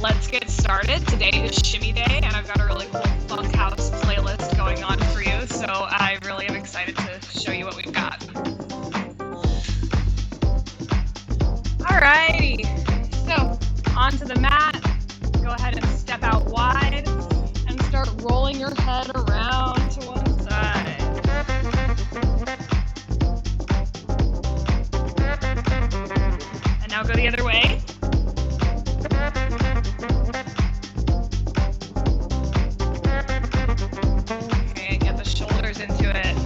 let's get started. Today is Shimmy Day, and I've got a really cool funk house playlist going on for you, so I really am excited to show you what we've got. Alrighty, so onto the mat, go ahead and step out wide, and start rolling your head around to one side. And now go the other way. Into it.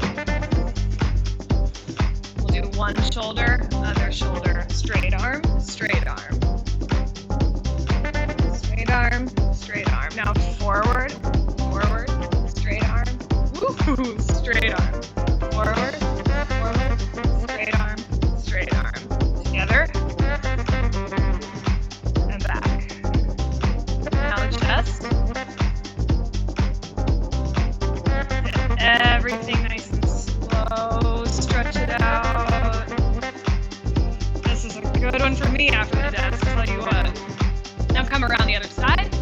We'll do one shoulder, other shoulder, straight arm, straight arm. Straight arm, straight arm. Now forward, forward, straight arm. Woo, straight arm. Forward, forward, straight arm, straight arm. Together. And back. Now the chest. Everything nice and slow, stretch it out. This is a good one for me after the dance, I'll tell you what. Now come around the other side.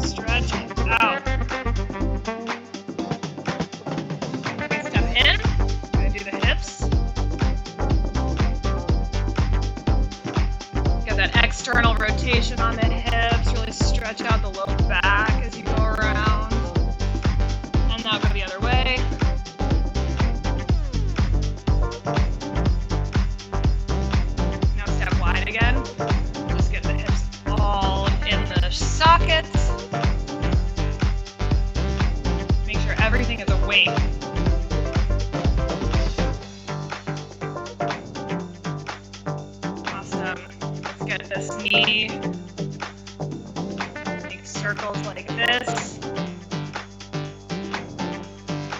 Stretch it out. Okay, step in. I'm going to do the hips. Get that external rotation on the hips, really stretch out the low back as you go around. And now go the other way. Now step wide again. Just get the hips all in the sockets. Make sure everything is awake. Awesome. Let's get this knee. Circles like this.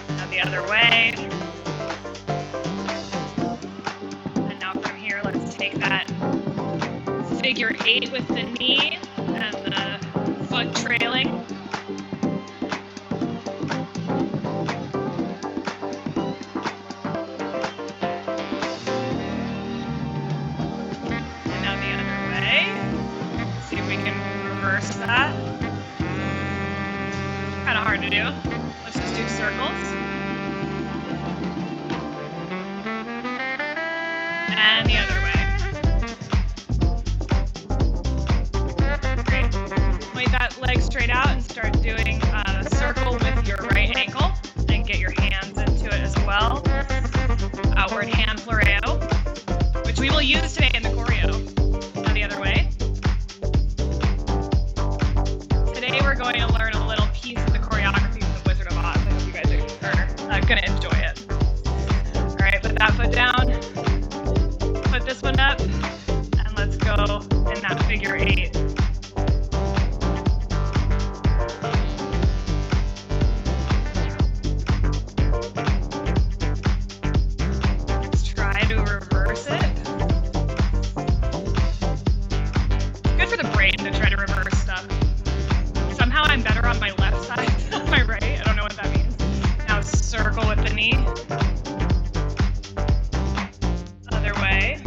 Now the other way. And now from here, let's take that figure 8 with the knee and the foot trailing. And now the other way. See if we can reverse that. Kind of hard to do. Let's just do circles. And the other way. Great. Point that leg straight out and start doing a circle with your right ankle. And get your hands into it as well. Outward hand floreo, which we will use today in the choreo. Now the other way. Today we're going to learn a little piece of the choreography from the Wizard of Oz. I hope you guys are going to enjoy it. All right, put that foot down. Put this one up. And let's go in that figure 8. Let's try to reverse it. Good for the brain to try to reverse stuff. Somehow I'm better on my left side than my right. I don't know what that means. Now circle with the knee. Other way.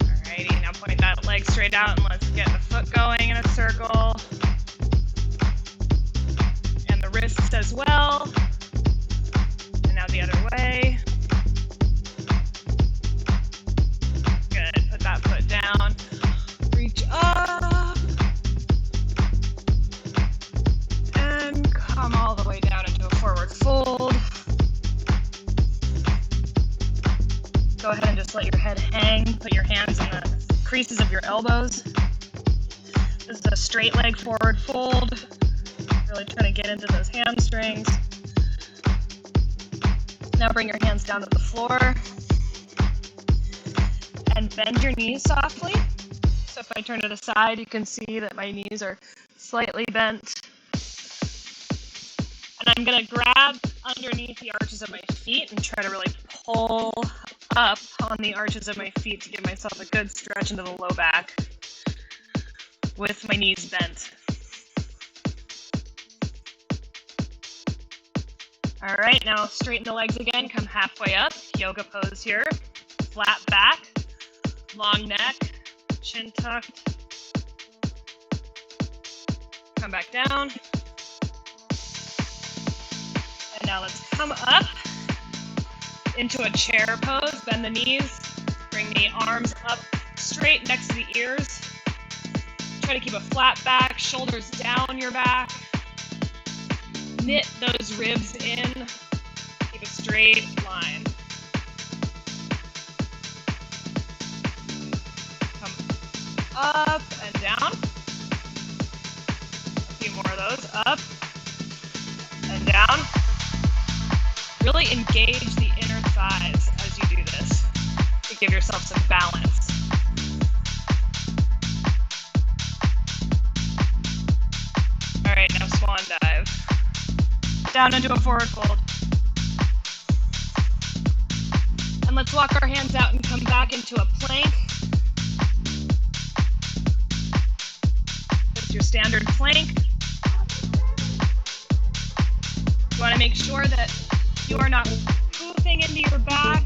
Alrighty, now point that leg straight out and let's get the foot going in a circle. And the wrists as well. And now the other way. Good, put that foot down. Reach up and come all the way down into a forward fold. Go ahead and just let your head hang. Put your hands in the creases of your elbows. This is a straight leg forward fold. Really trying to get into those hamstrings. Now bring your hands down to the floor and bend your knees softly. So if I turn to the side, you can see that my knees are slightly bent. And I'm going to grab underneath the arches of my feet and try to really pull up on the arches of my feet to give myself a good stretch into the low back with my knees bent. All right, now straighten the legs again, come halfway up, yoga pose here. flat back, long neck, chin tucked. Come back down. And now let's come up into a chair pose. Bend the knees, bring the arms up straight next to the ears. Try to keep a flat back, shoulders down your back. Knit those ribs in. Keep a straight line. Come up and down. A few more of those. Up and down. Really engage the inner thighs as you do this to give yourself some balance. All right, now swan dive. Down into a forward fold. And let's walk our hands out and come back into a plank. Just your standard plank. You want to make sure that you are not poofing into your back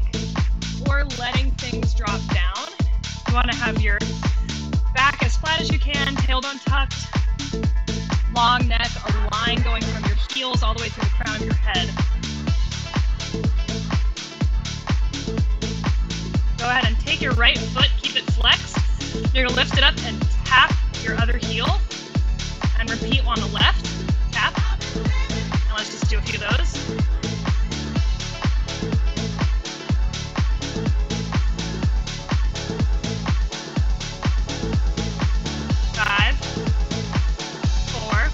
or letting things drop down. You want to have your back as flat as you can, tailbone tucked, long neck, a line going from your heels all the way through the crown of your head. Go ahead and take your right foot, keep it flexed. You're going to lift it up and tap your other heel. And repeat on the left, tap. Now let's just do a few of those. 5, 4,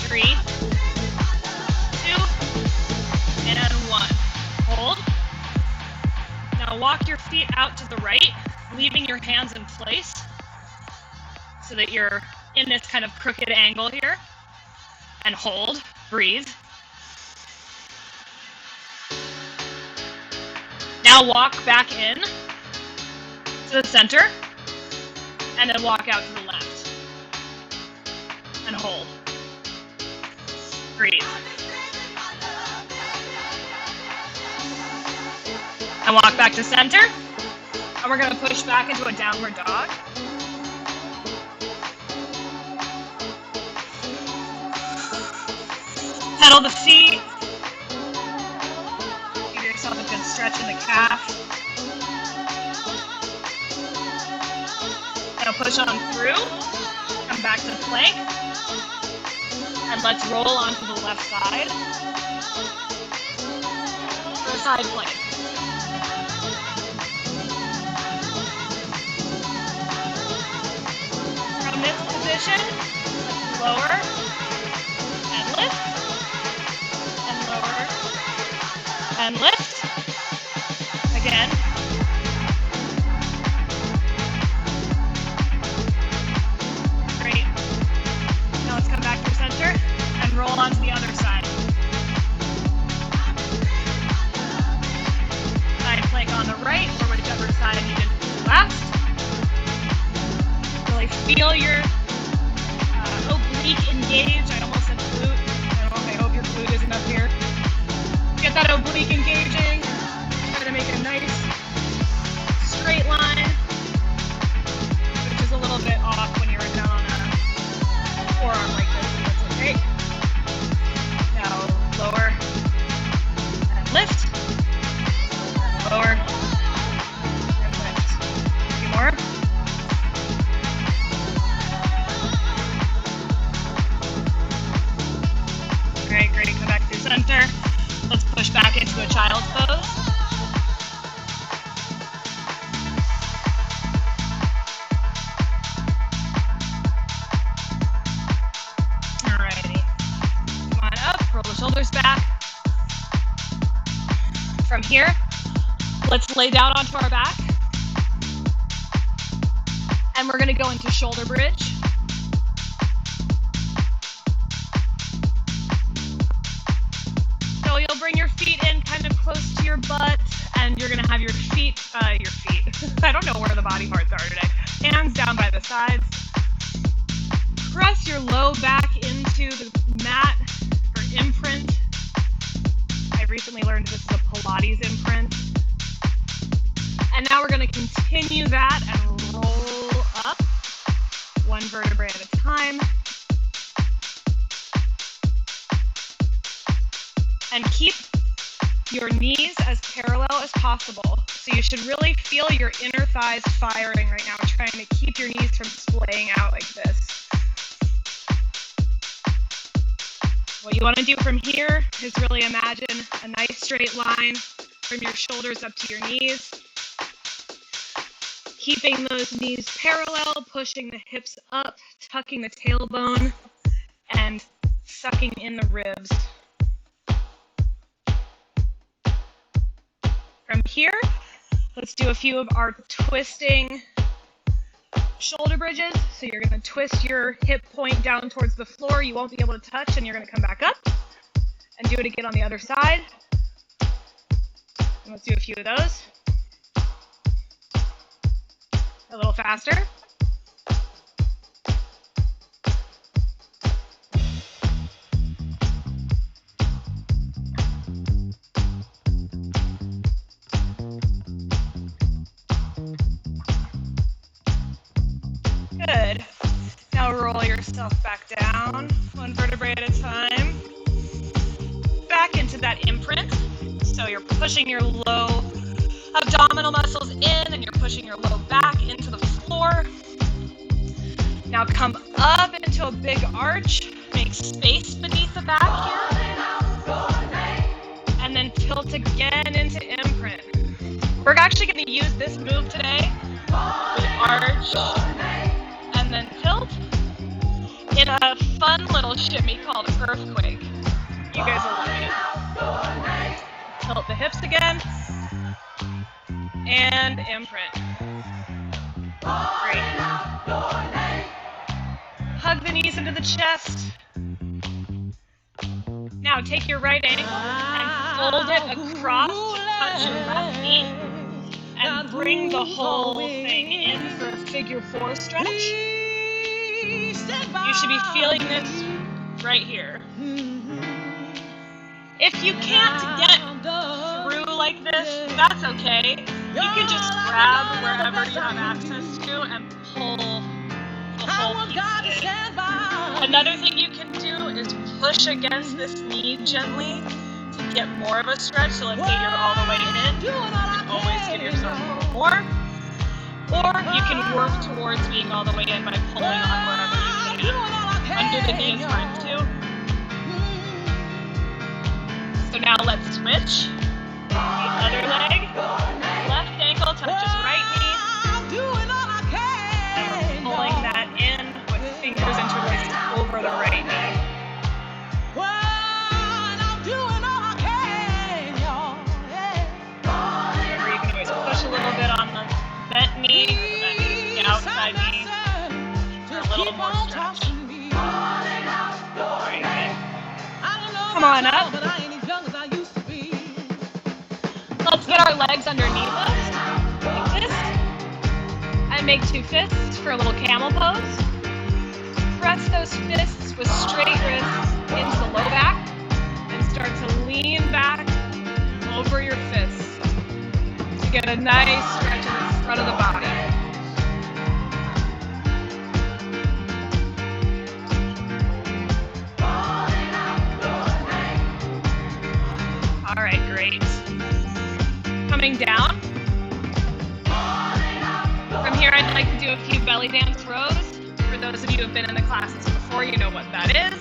3, 2, and 1. Hold. Now walk your feet out to the right, leaving your hands in place so that you're in this kind of crooked angle here. And hold, breathe. Now walk back in to the center, and then walk out to the left. And hold. Breathe. And walk back to center. And we're going to push back into a downward dog. Pedal the feet. Give yourself a good stretch in the calf. Now push on through. Come back to plank. And let's roll onto the left side. For a side plank. From this position, let's lower and lift. And lower and lift. Again. Great. Now let's come back to center and roll onto the other side. Side plank on the right or whichever side you did last. Really feel your oblique engage. I almost said glute. I hope your glute isn't up here. Get that oblique engaging. Try to make a nice straight line, which is a little bit off when you're down on a forearm like this. That's okay. Now lower and lift. Lower and lift. A few more. Great. Come back to center. Let's push back into a child's pose. Alrighty. Come on up, roll the shoulders back. From here, let's lay down onto our back. And we're going to go into shoulder bridge. So you'll bring your feet in kind of close to your butt, and you're gonna have your feet, I don't know where the body parts are today. Hands down by the sides. Press your low back into the mat for imprint. I recently learned this is a Pilates imprint. And now we're going to continue that and roll up one vertebrae at a time. And keep your knees as parallel as possible. So you should really feel your inner thighs firing right now, trying to keep your knees from splaying out like this. What you want to do from here is really imagine a nice straight line from your shoulders up to your knees. Keeping those knees parallel, pushing the hips up, tucking the tailbone, and sucking in the ribs. From here, let's do a few of our twisting shoulder bridges. So you're going to twist your hip point down towards the floor. You won't be able to touch, and you're going to come back up and do it again on the other side. And let's do a few of those. A little faster. Good. Now roll yourself back down, one vertebrae at a time. Back into that imprint. So you're pushing your low abdominal muscles in and you're pushing your low back into the floor. Now come up into a big arch. Make space beneath the back here. And then tilt again into imprint. We're actually going to use this move today. We arch and then tilt in a fun little shimmy called earthquake. You guys will love it. Tilt the hips again. And imprint. Great. Hug the knees into the chest. Now take your right ankle and fold it across to touch your left knee. And bring the whole thing in for a figure four stretch. You should be feeling this right here. If you can't get through like this, that's okay. You can just grab wherever you have access to and pull the whole piece in. Another thing you can do is push against this knee gently to get more of a stretch. So let's say you're all the way in. You can always give yourself a little more. Or you can work towards being all the way in by pulling on wherever you can. Under the knee is fine too. So now let's switch. The other leg. Left ankle touches right knee. And we're pulling that in with fingers interlaced over the right knee. Remember, you can always push a little bit on the bent knee, the outside knee, for a little more stretch. Very good. Come on up. Let's get our legs underneath us, like this, and make two fists for a little camel pose. Press those fists with straight wrists into the low back, and start to lean back over your fists to get a nice stretch in the front of the body. All right, great. Coming down. From here, I'd like to do a few belly dance rows. For those of you who have been in the classes before, you know what that is.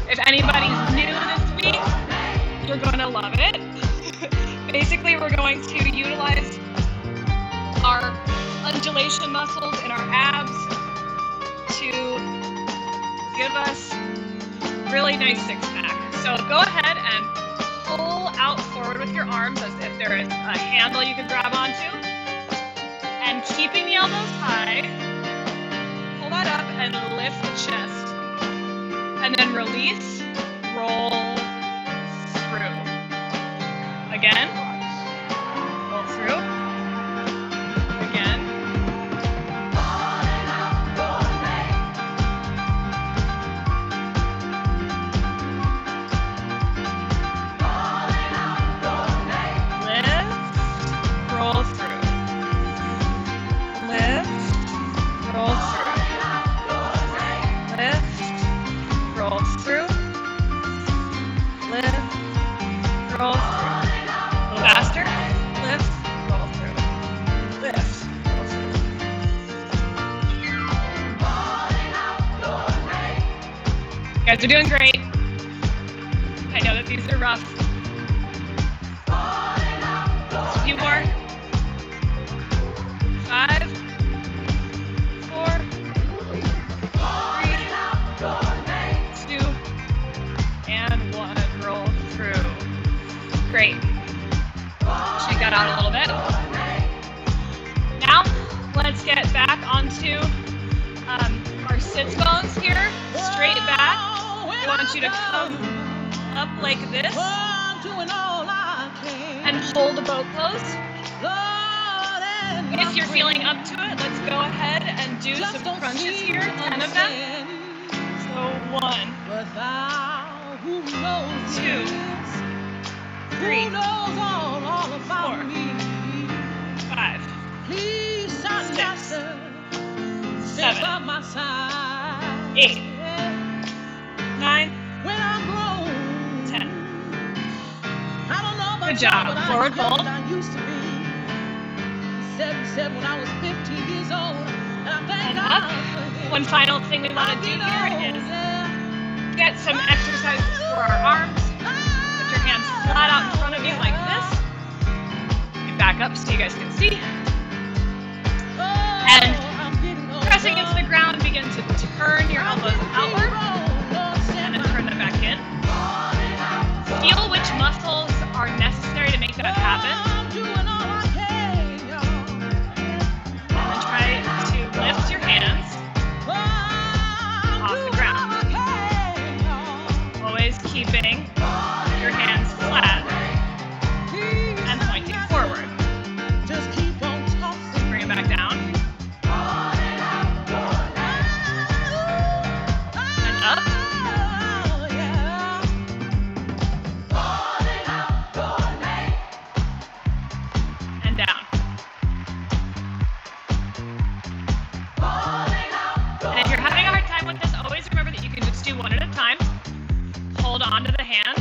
If anybody's new this week, you're going to love it. Basically, we're going to utilize our undulation muscles in our abs to give us really nice six-pack. So go ahead and pull out forward with your arms as if there is a handle you can grab onto. And keeping the elbows high, pull that up and lift the chest. And then release, roll through. Again, roll through. Again. Lift, roll through. guys are doing great. I know that these are rough. Just a few more. 5, 4, 3, 2, and 1. Roll through. Great. Shake that out a little bit. Now, let's get back onto our sits bones here. Straight back. I want you to come up like this and hold the boat pose. If you're feeling up to it, let's go ahead and do some crunches here, 10 of them. So 1, 2, 3, 4, 5, 6, 7, 8, 9, 10. Good job. Forward fold. And up. One final thing we want to do here is get some exercises for our arms. Put your hands flat out in front of you like this. You back up so you guys can see. And pressing into the ground, begin to turn your elbows outward and then turn them back in. Feel which muscles are necessary to make that happen. And then try to lift your hands off the ground. Always keeping your hands flat and pointing forward. Bring it back down. And up. And down. And if you're having a hard time with this, always remember that you can just do one at a time. Hold on to the hand.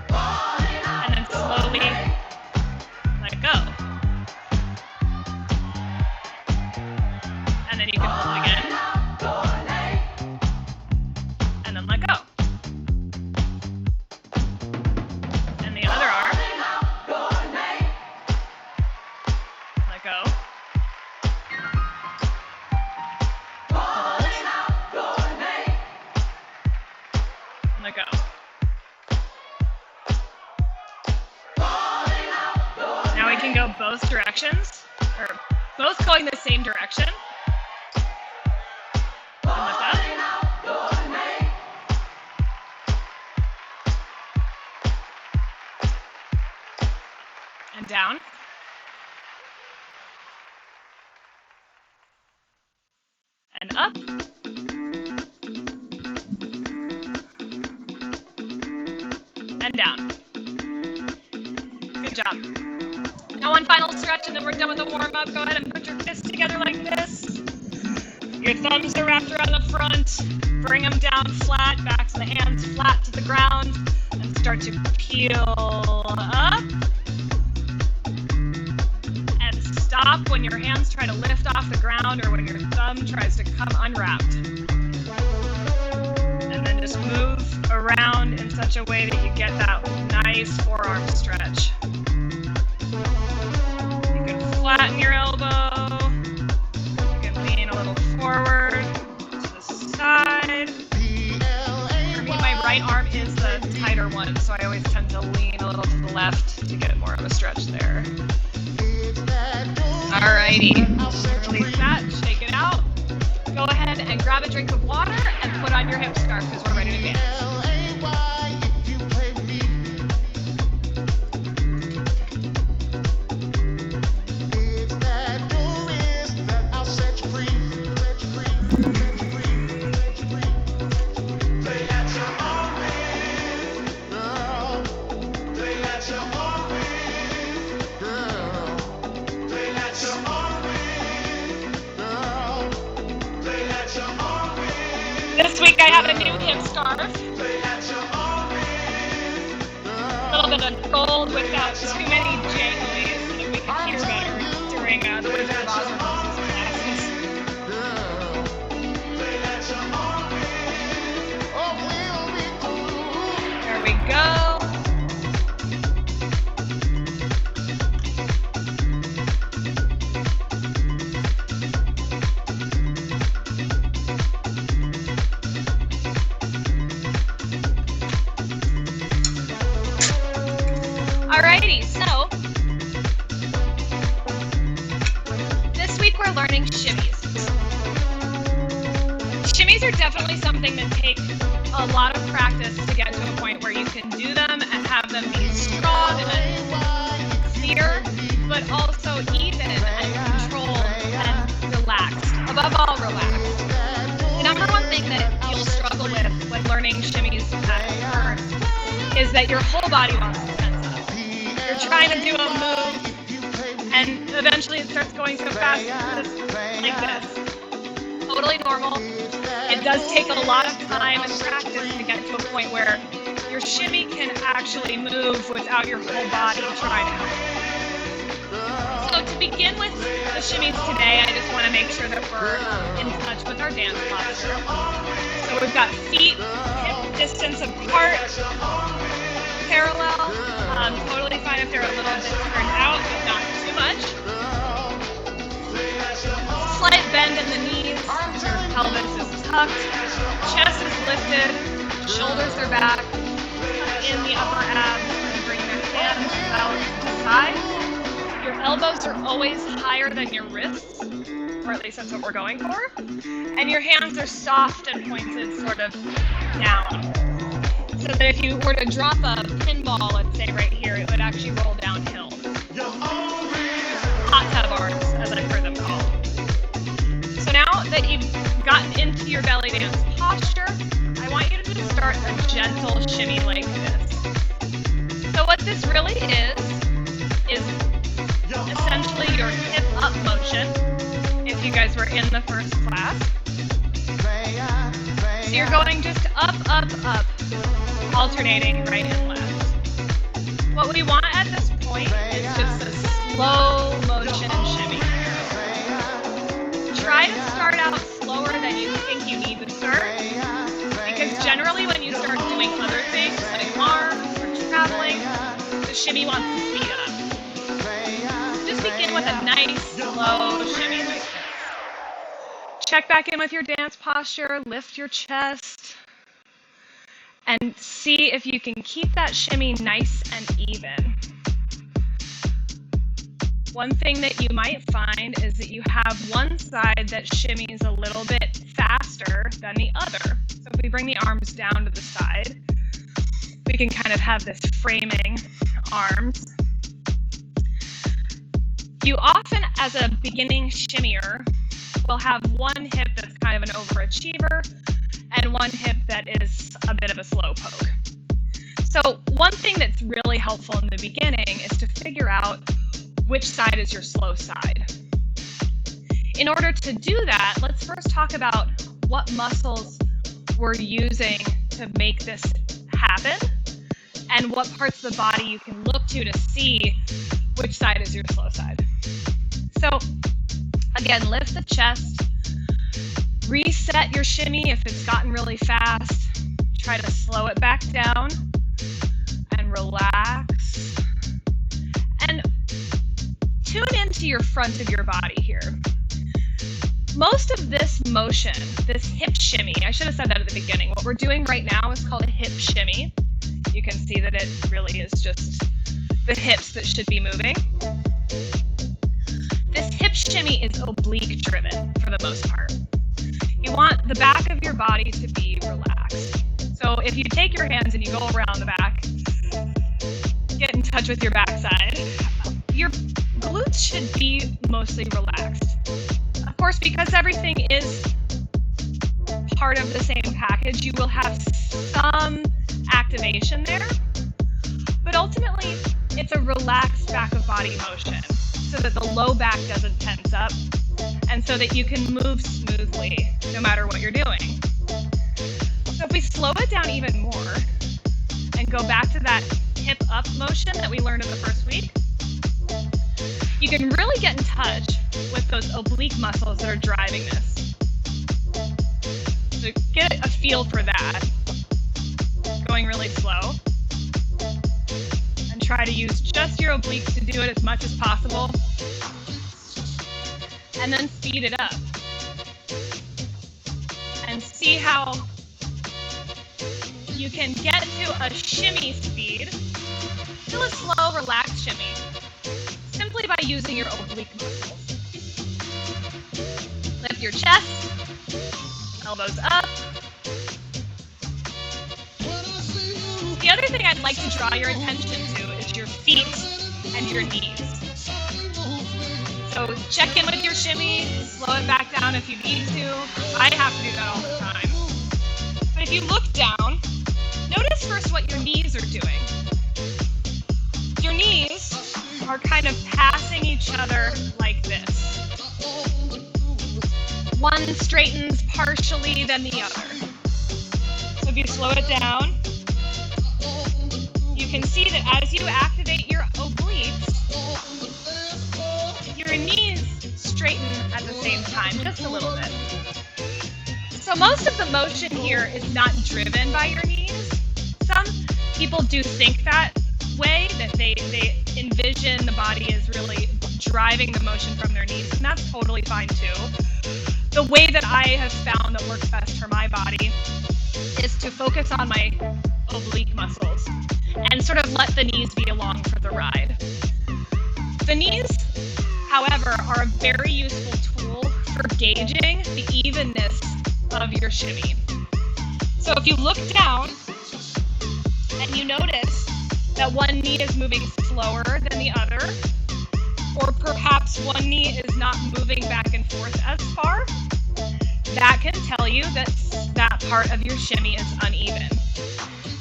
And then slowly let go. And then you can hold it again. And then let go. And the other arm. Let go. Hold. Let go. Now we can go both directions, or both going the same direction. And lift up. And down. And up. And down. Good job. Now one final stretch and then we're done with the warm-up. Go ahead and put your fists together like this. Your thumbs are wrapped around the front. Bring them down flat, backs of the hands flat to the ground. And start to peel up. And stop when your hands try to lift off the ground or when your thumb tries to come unwrapped. And then just move around in such a way that you get that nice forearm stretch. You can flatten your elbow. You can lean a little forward to the side. For me, my right arm is the tighter one, so I always tend to lean a little to the left to get more of a stretch there. Alrighty. Release that, shake it out. Go ahead and grab a drink of water and put on your hip scarf because we're ready to dance. This week I have a new hip scarf. A little bit of gold without too many jangles so that we can hear better during the Wizard of Oz classes. learning shimmies. Shimmies are definitely something that take a lot of practice to get to a point where you can do them and have them be strong and clear, but also even and controlled and relaxed. Above all, relaxed. The number one thing that you'll struggle with when learning shimmies at first is that your whole body wants to tense up. You're trying to do a move, and eventually it starts going so fast, like this. Totally normal. It does take a lot of time and practice to get to a point where your shimmy can actually move without your whole body trying to help. So to begin with the shimmies today, I just want to make sure that we're in touch with our dance posture. So we've got feet hip distance apart, parallel. Totally fine if they're a little bit turned out, but not too much. Slight bend in the knees, your pelvis is tucked, chest is lifted, shoulders are back, tuck in the upper abs, and bring your hands out to the side. Your elbows are always higher than your wrists, or at least that's what we're going for. And your hands are soft and pointed sort of down. So that if you were to drop a pinball, let's say right here, it would actually roll downhill. Hot tub arms, as I've heard them called. So now that you've gotten into your belly dance posture, I want you to just start a gentle shimmy like this. So what this really is essentially your hip up motion, if you guys were in the first class. So you're going just up, up, up, alternating right and left. What we want at this point is just a slow motion shimmy. Try to start out slower than you think you need to start, because generally when you start doing other things like arms or traveling, the shimmy wants to speed up. Just begin with a nice slow shimmy like this. Check back in with your dance posture, lift your chest, and see if you can keep that shimmy nice and even. One thing that you might find is that you have one side that shimmies a little bit faster than the other. So if we bring the arms down to the side, we can kind of have this framing arms. You often, as a beginning shimmier, will have one hip that's kind of an overachiever and one hip that is a bit of a slow poke. So one thing that's really helpful in the beginning is to figure out which side is your slow side. In order to do that, let's first talk about what muscles we're using to make this happen and what parts of the body you can look to see which side is your slow side. So again, lift the chest, reset your shimmy if it's gotten really fast, try to slow it back down and relax. And tune into your front of your body here. Most of this motion, this hip shimmy, I should have said that at the beginning. What we're doing right now is called a hip shimmy. You can see that it really is just the hips that should be moving. This hip shimmy is oblique driven for the most part. You want the back of your body to be relaxed. So if you take your hands and you go around the back, get in touch with your backside, your glutes should be mostly relaxed. Of course, because everything is part of the same package, you will have some activation there, but ultimately it's a relaxed back of body motion so that the low back doesn't tense up and so that you can move smoothly no matter what you're doing. So if we slow it down even more and go back to that hip up motion that we learned in the first week, you can really get in touch with those oblique muscles that are driving this. So get a feel for that, going really slow, and try to use just your obliques to do it as much as possible, and then speed it up. And see how you can get to a shimmy speed, still a slow, relaxed shimmy, simply by using your oblique muscles. your chest, elbows up. The other thing I'd like to draw your attention to is your feet and your knees. So check in with your shimmy, slow it back down if you need to. I have to do that all the time. But if you look down, notice first what your knees are doing. Your knees are kind of passing each other like this. One straightens partially, then the other. So if you slow it down, you can see that as you activate your obliques, your knees straighten at the same time, just a little bit. So most of the motion here is not driven by your knees. Some people do think that way, that they envision the body is really driving the motion from their knees, and that's totally fine too. The way that I have found that works best for my body is to focus on my oblique muscles and sort of let the knees be along for the ride. The knees, however, are a very useful tool for gauging the evenness of your shimmy. So if you look down and you notice that one knee is moving slower than the other, or perhaps one knee is not moving back and forth as far, that can tell you that that part of your shimmy is uneven.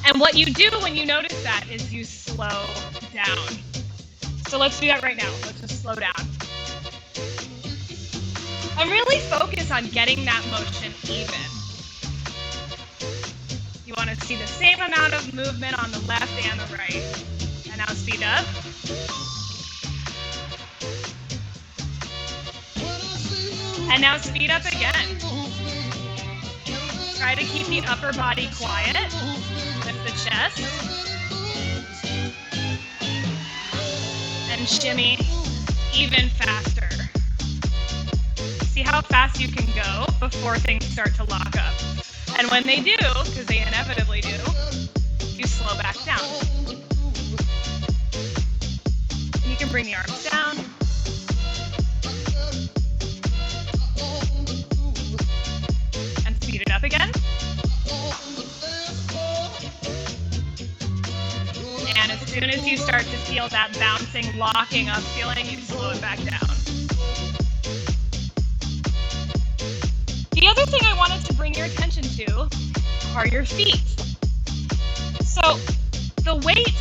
And what you do when you notice that is you slow down. So let's do that right now. Let's just slow down. And really focus on getting that motion even. You want to see the same amount of movement on the left and the right. And now speed up. And now speed up again. Try to keep the upper body quiet. Lift the chest. And shimmy even faster. See how fast you can go before things start to lock up. And when they do, because they inevitably do, you slow back down. And you can bring the arms down. And speed it up again. And as soon as you start to feel that bouncing, locking up feeling, you slow it back down. The other thing I wanted to bring your attention to are your feet. So the weight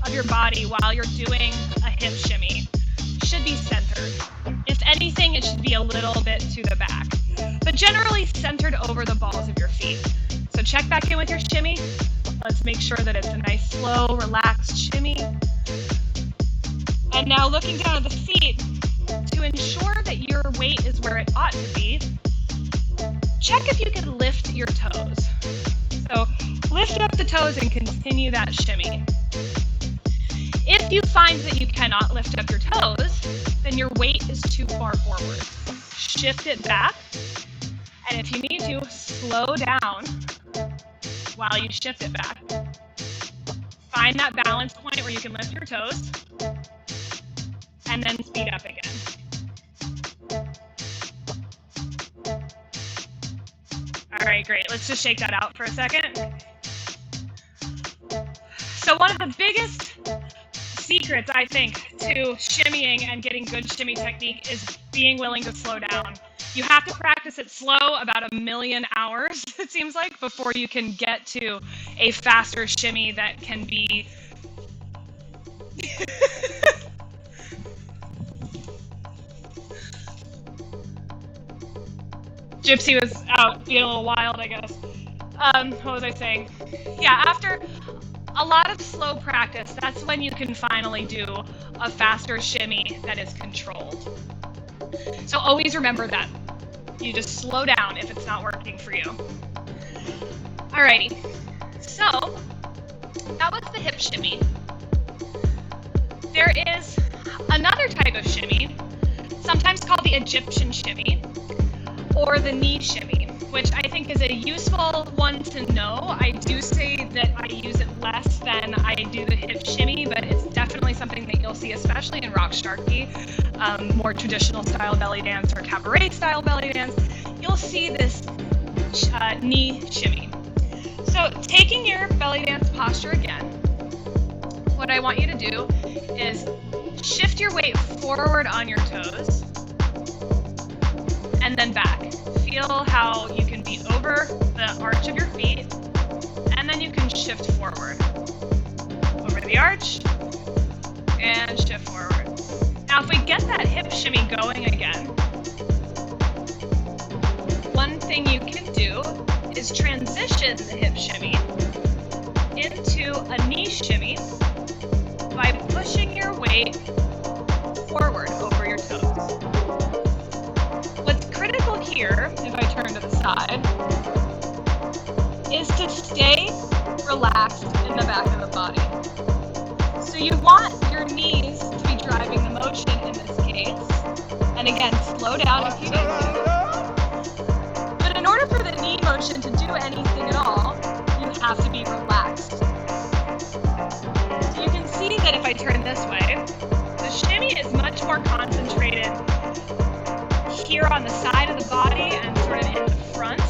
of your body while you're doing a hip shimmy should be centered. If anything, it should be a little bit to the back, but generally centered over the balls of your feet. So check back in with your shimmy. Let's make sure that it's a nice, slow, relaxed shimmy. And now looking down at the feet, to ensure that your weight is where it ought to be, check if you can lift your toes. So lift up the toes and continue that shimmy. If you find that you cannot lift up your toes, then your weight is too far forward. Shift it back, and if you need to, slow down while you shift it back. Find that balance point where you can lift your toes, and then speed up again. All right, great. Let's just shake that out for a second. So one of the biggest secrets, I think, to shimmying and getting good shimmy technique is being willing to slow down. You have to practice it slow about 1,000,000 hours, it seems like, before you can get to a faster shimmy that can be... Gypsy was out being a little wild, I guess. What was I saying? Yeah, after a lot of slow practice, that's when you can finally do a faster shimmy that is controlled. So always remember that. You just slow down if it's not working for you. Alrighty, so that was the hip shimmy. There is another type of shimmy, sometimes called the Egyptian shimmy, or the knee shimmy, which I think is a useful one to know. I do say that I use it less than I do the hip shimmy, but it's definitely something that you'll see, especially in rock starkey, more traditional style belly dance or cabaret style belly dance. you'll see this knee shimmy. So taking your belly dance posture again, what I want you to do is shift your weight forward on your toes and then back. Feel how you can be over the arch of your feet, and then you can shift forward. Over the arch, and shift forward. Now if we get that hip shimmy going again, one thing you can do is transition the hip shimmy into a knee shimmy by pushing your weight forward over your toes. What's critical here, if I turn to the side, is to stay relaxed in the back of the body. So you want your knees to be driving the motion in this case. And again, slow down if you need to. But in order for the knee motion to do anything at all, you have to be relaxed. So you can see that if I turn this way, the shimmy is much more concentrated here on the side of the body and sort of in the front.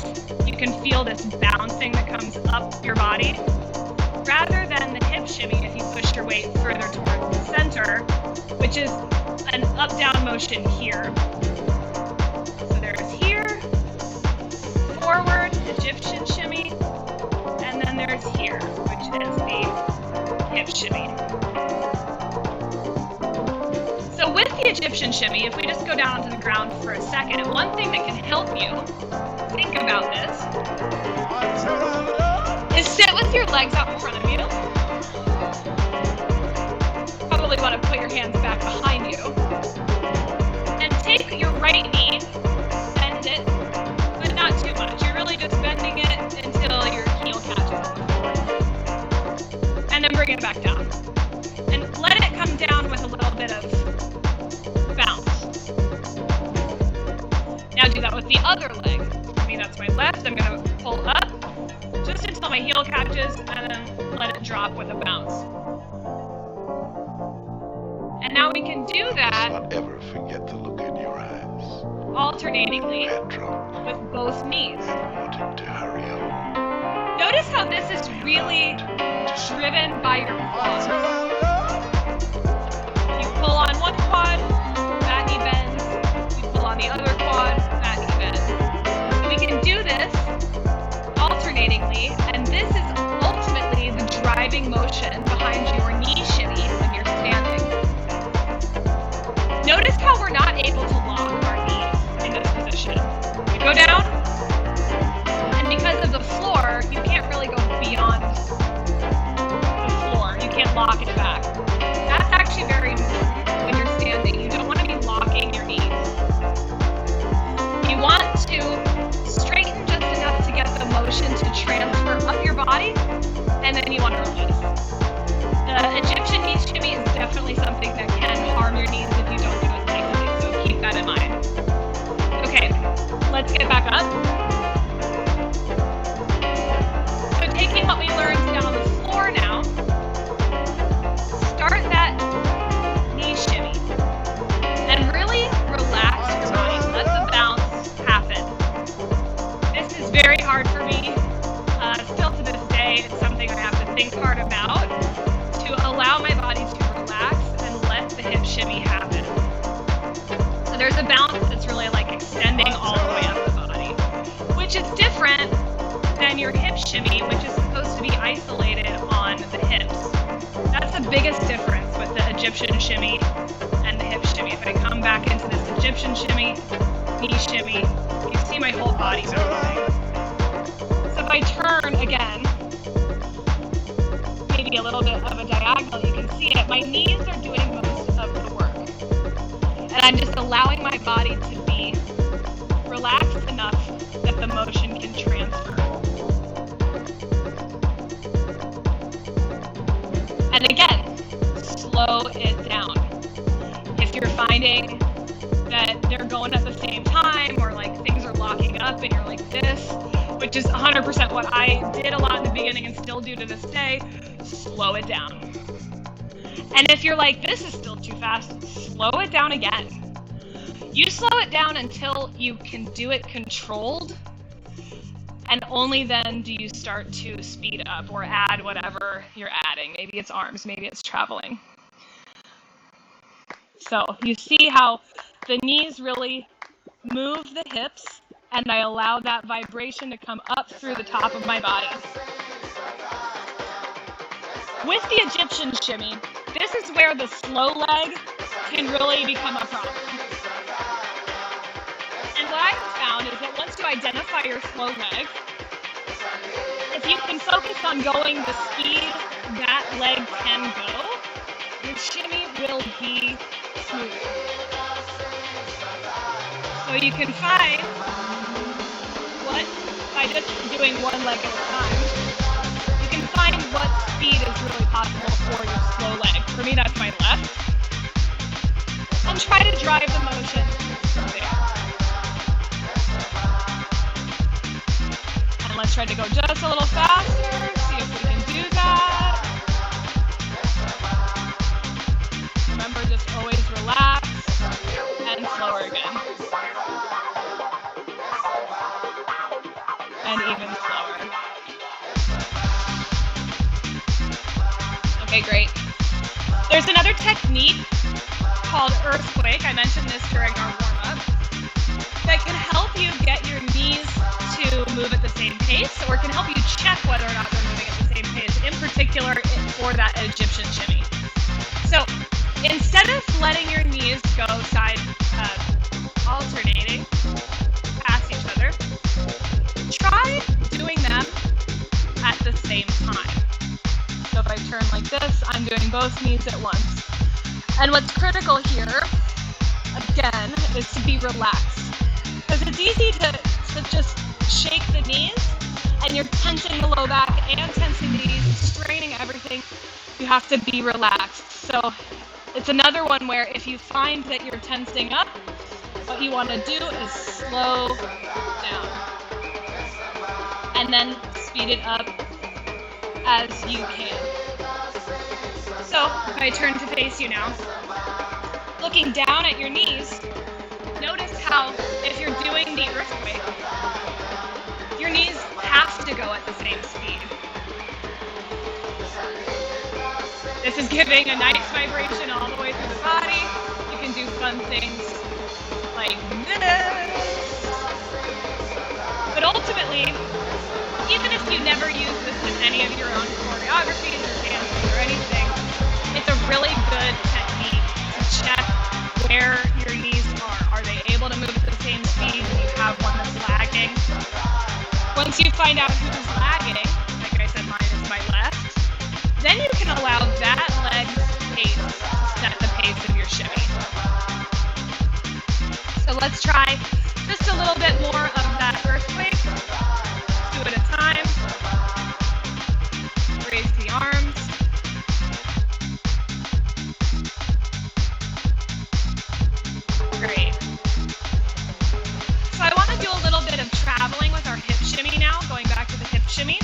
You can feel this bouncing that comes up your body, rather than the hip shimmy if you push your weight further towards the center, which is an up-down motion here. So there's here, forward, Egyptian shimmy, and then there's here, which is the hip shimmy. So with the Egyptian shimmy, if we just go down to the ground for a second, one thing that can help you think about this is sit with your legs out in front of you. Probably want to put your hands back behind you. And take your right knee, bend it, but not too much. You're really just bending it until your heel catches on the floor. And then bring it back down. And let it come down with a little bit of bounce. Now do that with the other leg. For me, that's my left. I'm going to pull up just until my heel catches, and then let it drop with a bounce. And now we can do that. Not ever forget the look in your eyes. Alternatingly with both knees. Wanting to hurry up. Notice how this is really driven by your quads. You pull on one quad, that knee bends. You pull on the other quad, that knee bends. We can do this alternatingly, and this is ultimately the driving motion behind your knee shimmy when you're standing. Notice how we're not able to lock our knees in this position. We go down, and because of the floor, you can't really go beyond the floor. You can't lock it back. That's actually very important when you're standing. You don't want to be locking your knees. You want to straighten just enough to get the motion to transfer up your body, and then you want to release. The Egyptian knee shimmy is definitely something that can harm your knees if you don't do it safely, so keep that in mind. Okay, let's get back up. So taking what we learned down on the floor now, start that knee shimmy and really relax your body. Let the bounce happen. This is very hard for me. Still to this day, it's something I have to think hard about to allow my body to relax and let the hip shimmy happen. So there's a bounce that's really like extending all the way up the body, which is different than your hip shimmy, which is supposed to be isolated on the hips. That's the biggest difference with the Egyptian shimmy and the hip shimmy. If I come back into this Egyptian shimmy, knee shimmy, you see my whole body moving. So if I turn again, maybe a little bit of a diagonal, you can see it. My knees are doing most of the work. And I'm just allowing my body to be relaxed enough that the motion can transfer. And again, slow it down. If you're finding that they're going at the same time, or like things are locking up and you're like this, which is 100% what I did a lot in the beginning and still do to this day, slow it down. And if you're like, this is still too fast, slow it down again. You slow it down until you can do it controlled, and only then do you start to speed up or add whatever you're adding. Maybe it's arms, maybe it's traveling. So you see how the knees really move the hips, and I allow that vibration to come up through the top of my body. With the Egyptian shimmy, this is where the slow leg can really become a problem. And what I've found is that once you identify your slow leg, if you can focus on going the speed that leg can go, your shimmy will be smooth. So you can find what, by just doing one leg at a time, you can find what speed is really possible for your slow leg. For me, that's my left. And try to drive the motion from there. And let's try to go just a little faster, see if we can do that. Remember, just always relax and slower again. And even slower. Okay, great. There's another technique called earthquake. I mentioned this during our warm-up. That can help you get your knees to move at the same pace, or can help you check whether or not they're moving at the same pace, in particular for that Egyptian shimmy. So instead of letting your knees go side alternating past each other, try doing them at the same time. So if I turn like this, I'm doing both knees at once. And what's critical here, again, is to be relaxed. Because it's easy to just shake the knees, and you're tensing the low back and tensing the knees, straining everything. You have to be relaxed. So it's another one where if you find that you're tensing up, what you want to do is slow down. And then speed it up as you can. So if I turn to face you now, looking down at your knees, notice how if you're doing the earthquake, your knees have to go at the same speed. This is giving a nice vibration all the way through the body. You can do fun things like this. But ultimately, even if you never use this in any of your own choreographies or dances or anything, it's a really good technique to check where your knees are. Are they able to move at the same speed? Do you have one that's lagging? Once you find out who's lagging, like I said, mine is my left, then you can allow that leg's pace to set the pace of your shimmy. So let's try just a little bit more of that earthquake. 2 at a time. Raise the arms. Great. So I want to do a little bit of traveling with our hip shimmy now, going back to the hip shimmy.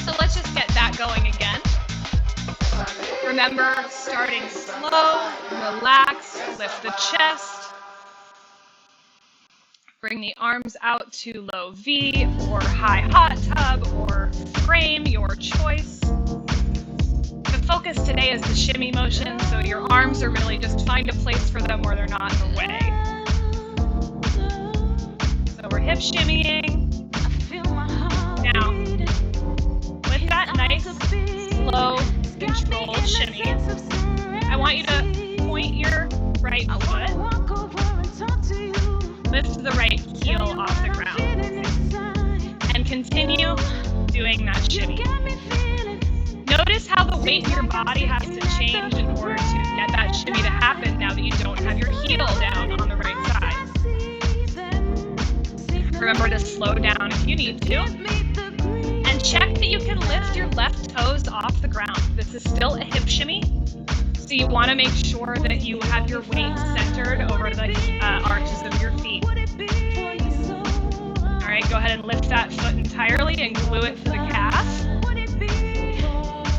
So let's just get that going again. Remember, starting slow, relax, lift the chest. Bring the arms out to low V or high hot tub or frame, your choice. The focus today is the shimmy motion, so your arms are really just find a place for them where they're not in the way. So we're hip shimmying. Now, with that nice, slow, controlled shimmy, I want you to point your right foot, lift the right heel off the ground, and continue doing that shimmy. Notice how the weight in your body has to change in order to get that shimmy to happen now that you don't have your heel down on the right side. Remember to slow down if you need to. And check that you can lift your left toes off the ground. This is still a hip shimmy, so you want to make sure that you have your weight centered over the arches of your feet. All right, go ahead and lift that foot entirely and glue it to the calf.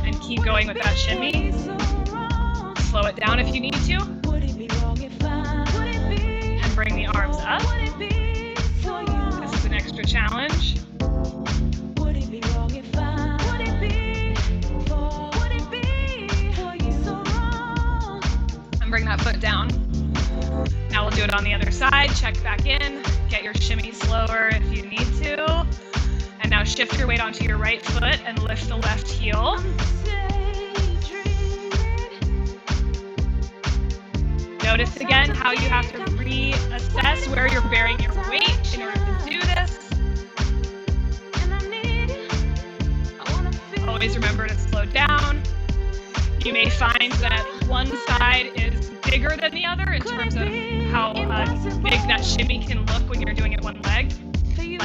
And keep going with that shimmy. Slow it down if you need to. challenge. Would it be wrong if I? Would it be for you so wrong? And bring that foot down. Now we'll do it on the other side. Check back in. Get your shimmy slower if you need to. And now shift your weight onto your right foot and lift the left heel. Notice again how you have to reassess where you're bearing your weight in order to do this. Always remember to slow down. You may find that one side is bigger than the other in terms of how big that shimmy can look when you're doing it one-legged. And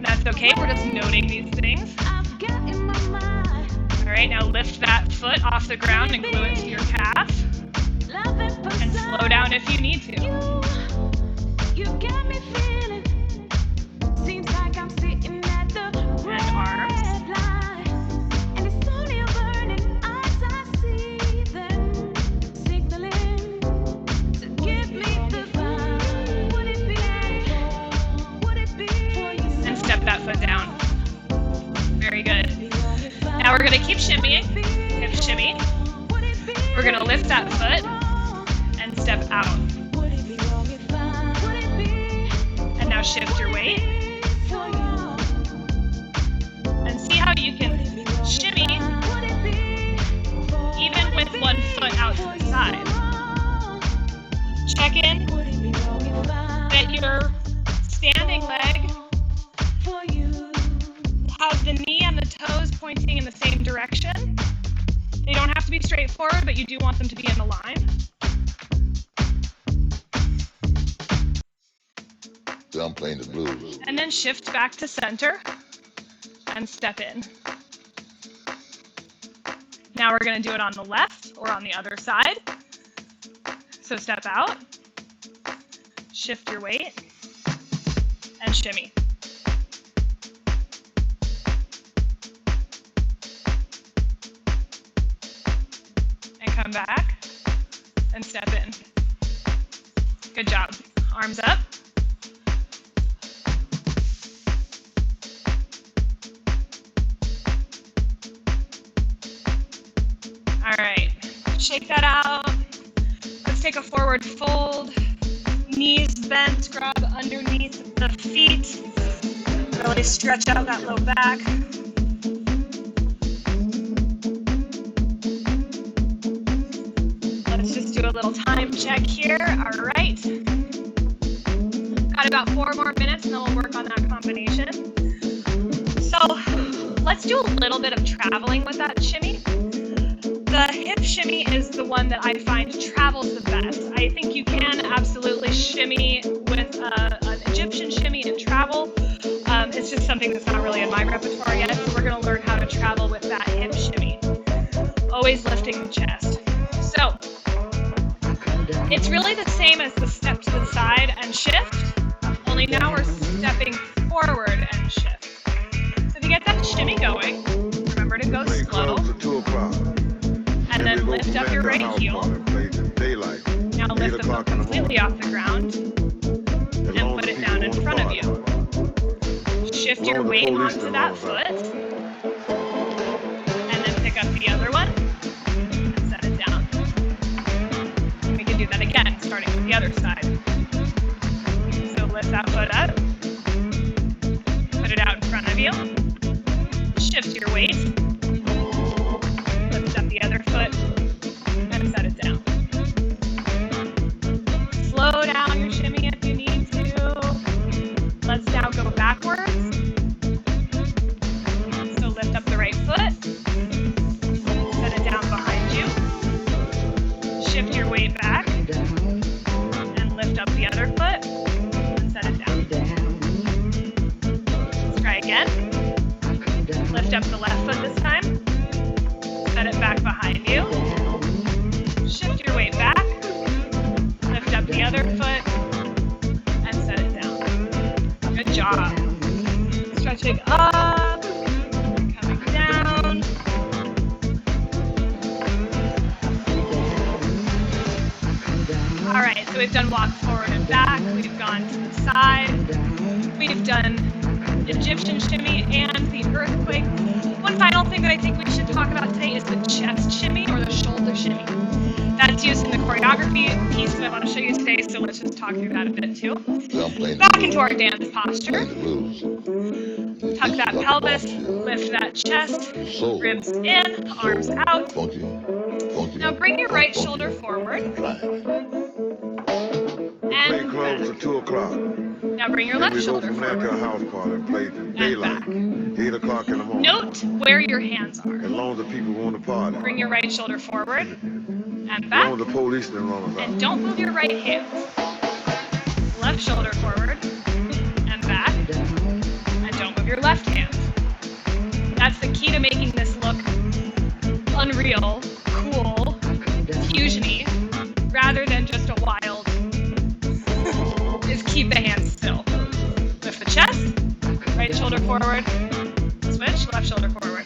that's okay, we're just noting these things. Alright, now lift that foot off the ground and glue it to your calf. And slow down if you need to. You got me feeling. Seems like I'm sitting at the And arms. red light. And it's only a burning eyes I see them signaling to give me the vibe. Would it be for you? And step that foot down. Very good. Now we're going to keep shimmying. Hip shimmy. We're going to lift that foot and step out. And now shift your weight. And see how you can shimmy even with one foot out to the side. Check in that your standing leg has the knee and the toes pointing in the same direction. They don't have to be straight forward, but you do want them to be in a line. So I'm playing the blues. And then shift back to center and step in. Now we're going to do it on the left or on the other side. So step out, shift your weight, and shimmy. Come back and step in. Good job. Arms up. All right, shake that out. Let's take a forward fold. Knees bent, grab underneath the feet. Really stretch out that low back. Let's just do a little time check here. All right. Got about 4 more minutes and then we'll work on that combination. So let's do a little bit of traveling with that shimmy. The hip shimmy is the one that I find travels the best. I think you can absolutely shimmy with an Egyptian shimmy and travel. It's just something that's not really in my repertoire yet, so we're going to learn how to travel with that hip shimmy. Always lifting the chest. So it's really the same as the step to the side and shift, only now we're stepping forward and shift. So if you get that shimmy going, remember to go slow. And then lift up your right heel. Now lift the foot completely off the ground and put it down in front of you. Shift your weight onto that foot and then pick up the other one and set it down. We can do that again, starting with the other side. So lift that foot up, put it out in front of you, shift your weight, lift up the other foot, and set it down. Slow down your shimmy if you need to. Let's now go backwards. So lift up the right foot, set it down behind you, shift your weight back, and lift up the other foot, and set it down. Let's try again. Lift up the left foot this time. Set it back behind you. Shift your weight back. Lift up the other foot and set it down. Good job. Stretching up, coming down. All right, so we've done walk forward and back. We've gone to the side. We've done Egyptian shimmy and the earthquake. One final thing that I think we should talk about today is the chest shimmy or the shoulder shimmy. That's used in the choreography piece that I want to show you today, so let's just talk through that a bit too. So I'm playing the Back blues. into our dance posture. Playing the blues. Tuck This is that about the pelvis, bump. lift that chest, Soul. ribs in, arms Soul. out. Funky. Funky. Now bring your right funky, shoulder forward. Drive. Play And close back. to 2 o'clock. Now bring your Then left we go shoulder from there to a forward. house party and play to daylight. back. 8 o'clock in the morning. Note where your hands As are. long as the people want to party. Bring your right shoulder forward and As long back. as the police didn't run us And out. don't move your right hand. Left shoulder forward and back. And don't move your left hand. That's the key to making this look unreal, cool, fusiony, rather than just a wild. Is keep the hands still. Lift the chest, right shoulder forward, switch, left shoulder forward,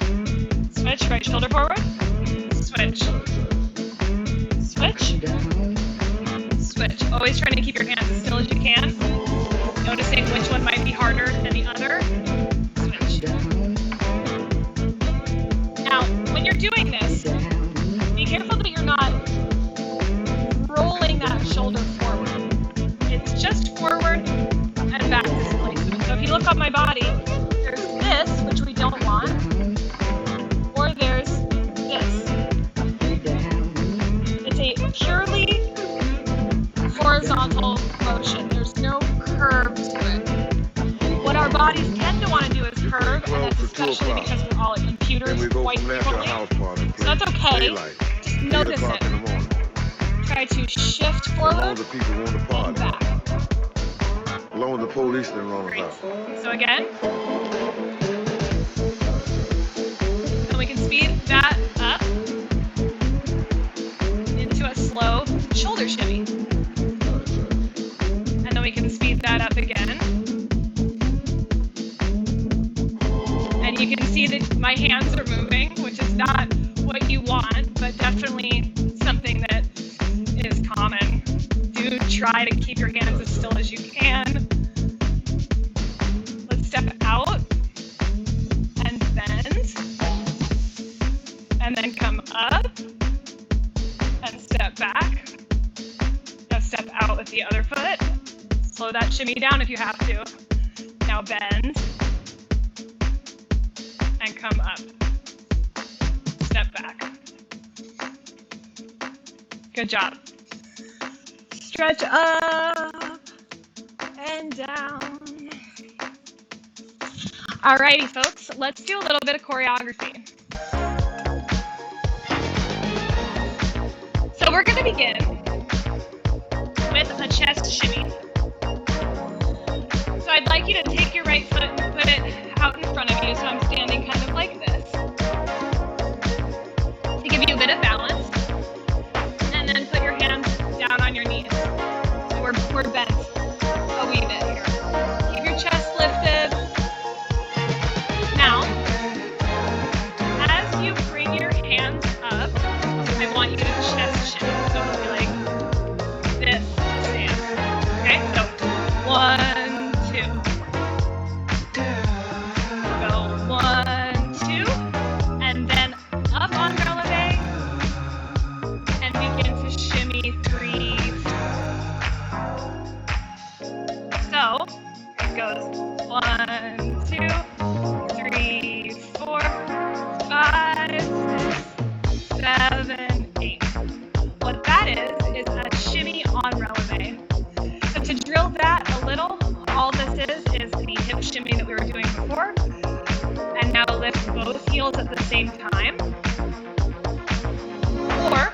switch, right shoulder forward, switch, switch, switch. Always trying to keep your hands as still as you can, noticing which one might be harder than the other. Switch. Now, when you're doing this, be careful that you're not rolling that shoulder forward. It's just forward and back displacement. So if you look on my body, there's this, which we don't want, or there's this. It's a purely horizontal motion. There's no curve to it. What our bodies tend to want to do is curve, and that's especially because we're all at computers Then we go quite from there to a frequently. house party and So play that's okay. daylight. Just 8 notice o'clock it. in the morning. Try to shift As long forward as the people want to and party. back. As long as the police didn't run us Great. out. So again, and we can speed that up into a slow shoulder shimmy. And then we can speed that up again. And you can see that my hands are moving, which is not what you want, but definitely something that is common. Do try to keep your hands as still as you can. Let's step out and bend. And then come up and step back. Now step out with the other foot. Slow that shimmy down if you have to. Now bend. And come up. Step back. Good job. Stretch up and down. Alrighty, folks, let's do a little bit of choreography. So we're going to begin with a chest shimmy. So I'd like you to take your right foot and put it out in front of you, so I'm standing kind of like this. To give you a bit of balance. And then put your hands down on your knees. So we're bent a wee bit here. Keep your chest lifted. Now, as you bring your hands up, I want you to chest shimmy. So it'll be like this stand. Okay, so 1, 2. Go 1, 2, and then up on releve, and begin to shimmy 3, 4. So it goes 1, 2, 3, 4, 5, 6, 7, 8. What that is a shimmy on releve. So to drill that a little, all this is the hip shimmy that we were doing before. And now lift both heels at the same time. Or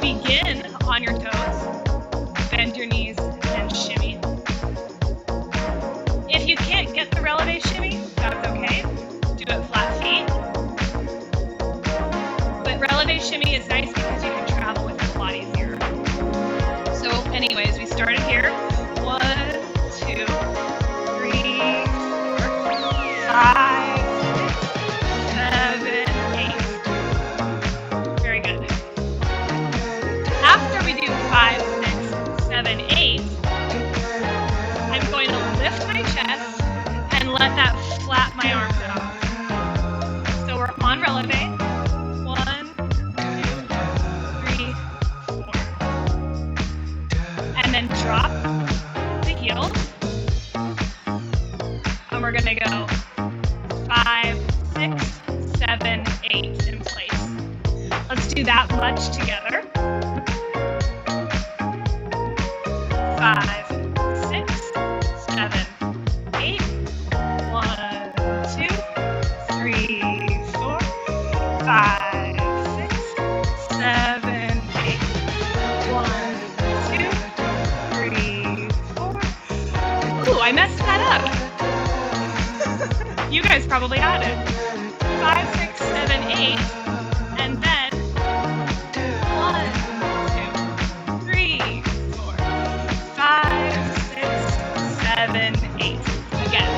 begin on your toes, bend your knees, and shimmy. If you can't get the releve shimmy, that's okay. Do it flat feet. But releve shimmy is nice because you can travel with it a lot easier. So anyways, we started here. 1, 2, 3, 4, 5, 7, 8. Very good. After we do 5, 6, 7, 8, I'm going to lift my chest and then drop the heel. And we're gonna go 5, 6, 7, 8 in place. Let's do that much together. 5, 6, 7, 8. 1, 2, 3, 4, 5, 6, 7, 8. 1, 2, 3, 4. Ooh, I messed that up. You guys probably had it. 5, 6, 7, 8. And then 1, 2, 3, 4, 5, 6, 7, 8. Again.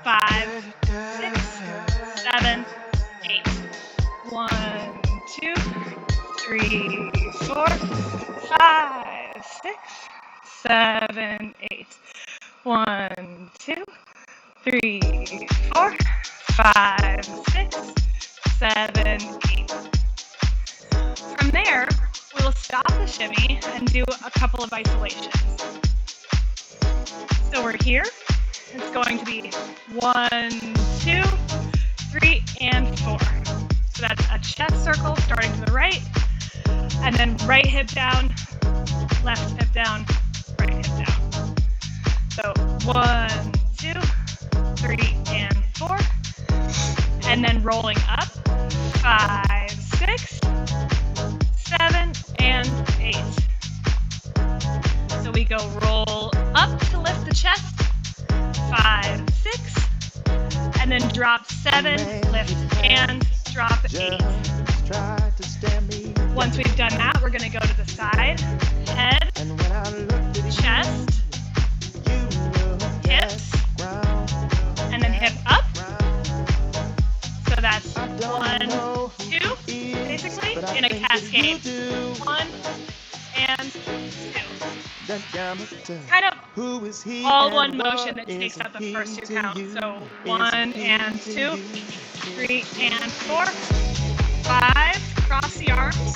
5, 6, 7, 8. 1, 2, 3, 4, 5, 6, 7, 8. 1, 2, 3, 4, 5, 6, 7, 8. From there, we will stop the shimmy and do a couple of isolations. So we're here. It's going to be 1, 2, 3, and 4. So that's a chest circle starting to the right, and then right hip down, left hip down, right hip down. So 1, 2, 3, and 4. And then rolling up, 5, 6, 7, and 8. So we go roll up to lift the chest, 5, 6, and then drop 7, lift, and drop 8. Once we've done that, we're going to go to the side, head, chest, hips, and then hip up. So that's 1, 2, basically, in a cascade. 1 and 2. Kind of all one motion that takes up the first 2 counts. So 1 and 2, 3 and 4, 5, cross the arms,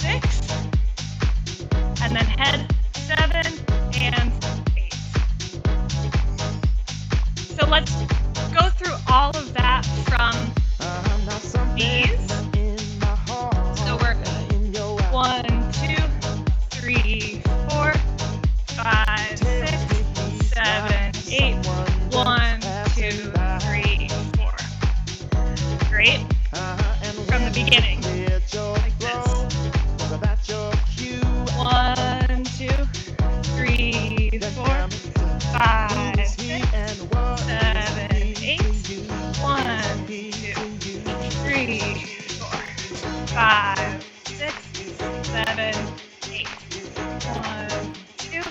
6, and then head, 7 and 8. So let's go through all of that from these. So we're 1, 2, 3, 4, 5, 6, 7, 8. 1, 2, 3, 4. Great. From the beginning, like this. 1, 2, 3, 4, 5, 6, 7, 8. 1, 2, 3, 4, 5, 6, 7, 8. 1, 2,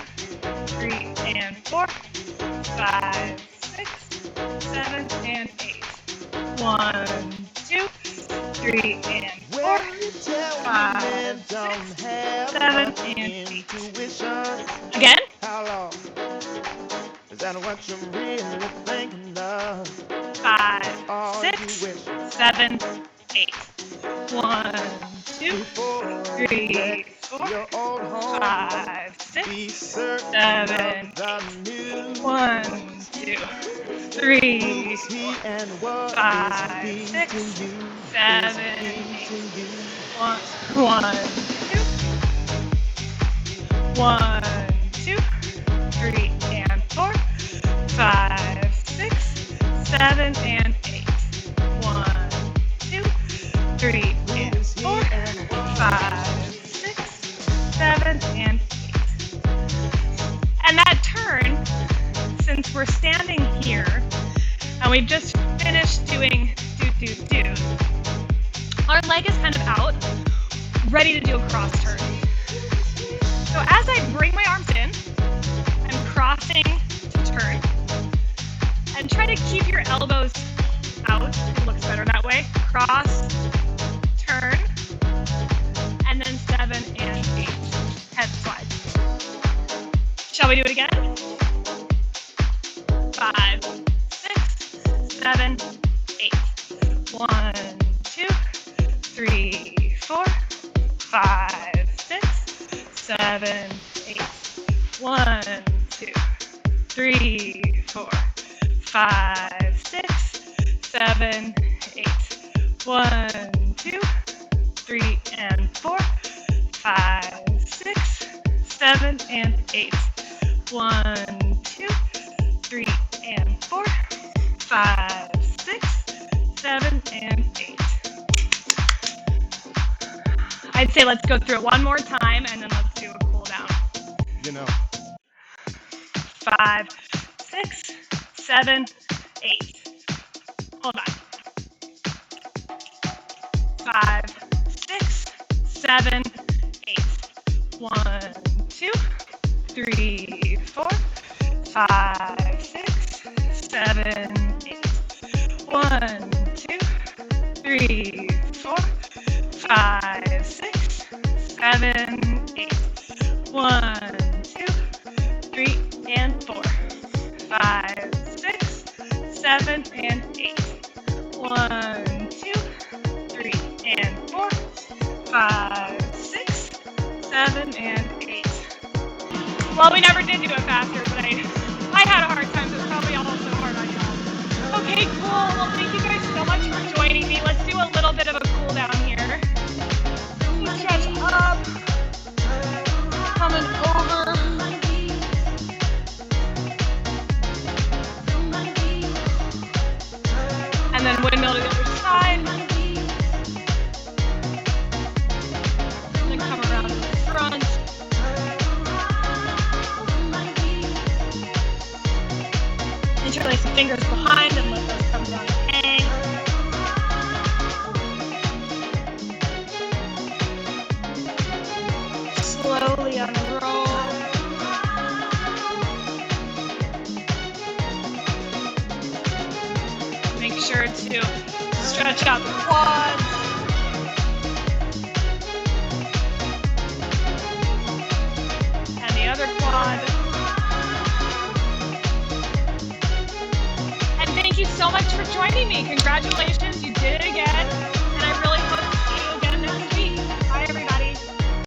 3, and 4, 5, 6, 7, and 8. 1, 2, 3, and 4, 5, 6, 7, and 8. Again. Is that what you're really thinking of? 5, 6, 7, 8. 1, 2, 3, 4, 5, 6, 7, 8. 1, 2, 3, 4, 5, 6, 7, 8. 1, 2, 3, and 4, 5, 6, 7, and 8. 1, 2, 3, and 4, 5, 6, 7, and 8. And that turn, since we're standing here, and we've just finished doing do, our leg is kind of out, ready to do a cross turn. So as I bring my arms in, I'm crossing to turn. And try to keep your elbows out. It looks better that way. Cross, turn, and then 7 and 8. Head slide. Shall we do it again? 5, 6, 7, 8. 1, 2, 3, 4, 5, 6, 7, 8. 1, 2, 3, 4, 5, 6, 7, 8. 1, 2, 3, and 4. 5, 6, 7, and 8. 1, 2, 3, and 4. 5, 6, 7, and 8. I'd say let's go through it one more time and then let's do a cool down. You know. 5, 6, 7, 8. Hold on. 5, 6, 7, 8. 1, 2, 3, 4. 5, 6, 7, 8. 1, 2, 3, 4. 5, 6, 7, 8. 1, 2, 3, and 4. 5, 6, 7, and 8. 1, 2, 3, and 4. 5, 6, 7, and 8. Well, we never did do it faster, but I had a hard time, so it's probably also hard on y'all. Okay, cool. Well, thank you guys so much for joining me. Let's do a little bit of a cool down here. Stretch up, coming over. And then windmill to the other side. And then come around to the front. Interlace the fingers behind and let those come down and hang. Slowly unroll. Make sure to stretch out the quads. And the other quad. And thank you so much for joining me. Congratulations, you did it again.